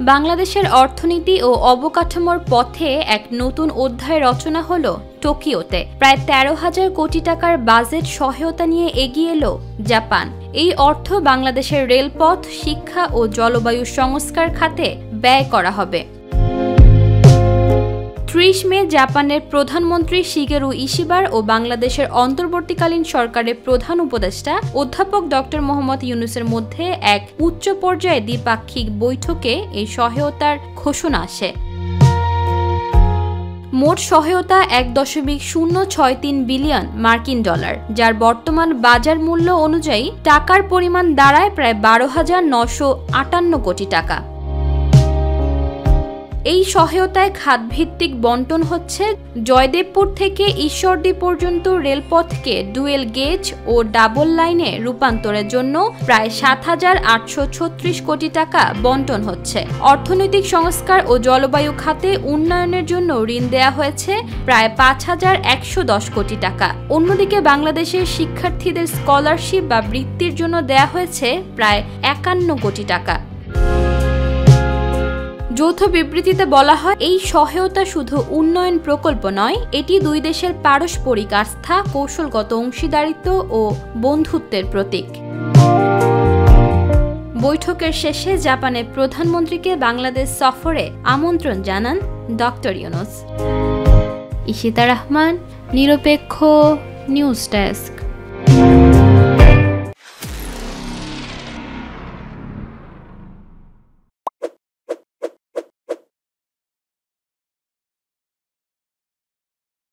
বাংলাদেশের অর্থনীতি ও অবকাঠামোর পথে এক নতুন অধ্যায় রচনা হলো টোকিওতে। প্রায় 13,000 কোটি টাকার বাজেট সহায়তা নিয়ে এগিয়ে এলো জাপান। এই অর্থ বাংলাদেশের রেলপথ, শিক্ষা ও জলবায়ু সংস্কার খাতে ব্যয় করা হবে। 30 মে জাপানের প্রধানমন্ত্রী শিগেরু ইশিবার ও বাংলাদেশের অন্তর্বর্তীকালীন সরকারের প্রধান উপদেষ্টা অধ্যাপক ডক্টর মোহাম্মদ ইউনূসের মধ্যে এক উচ্চ পর্যায়ে দ্বিপাক্ষিক বৈঠকে এই সহায়তার ঘোষণা আসে। মোট সহায়তা 1.063 বিলিয়ন মার্কিন ডলার, যার বর্তমান বাজার মূল্য অনুযায়ী টাকার পরিমাণ দাঁড়ায় প্রায় 12,958 কোটি টাকা। এই সহায়তায় খাতভিত্তিক বণ্টন হচ্ছে জয়দেবপুর থেকে ঈশ্বরদী পর্যন্ত রেলপথকে ডুয়েল গেজ ও ডাবল লাইনে রূপান্তরের জন্য প্রায় 7,836 কোটি টাকা বণ্টন হচ্ছে। অর্থনৈতিক সংস্কার ও জলবায়ু খাতে উন্নয়নের জন্য ঋণ দেয়া হয়েছে প্রায় 5,110 কোটি টাকা। অন্যদিকে বাংলাদেশের শিক্ষার্থীদের স্কলারশিপ বা বৃত্তির জন্য দেয়া হয়েছে প্রায় 51 কোটি টাকা। যৌথ বিবৃতিতে বলা হয়, এই সহায়তা শুধু উন্নয়ন প্রকল্প নয়, এটি দুই দেশের পারস্পরিক আস্থা, কৌশলগত অংশীদারিত্ব ও বন্ধুত্বের প্রতীক। বৈঠকের শেষে জাপানের প্রধানমন্ত্রীকে বাংলাদেশ সফরে আমন্ত্রণ জানান ডক্টর ইউনূস। ইশিতা রহমান, নিরপেক্ষ নিউজ ডেস্ক।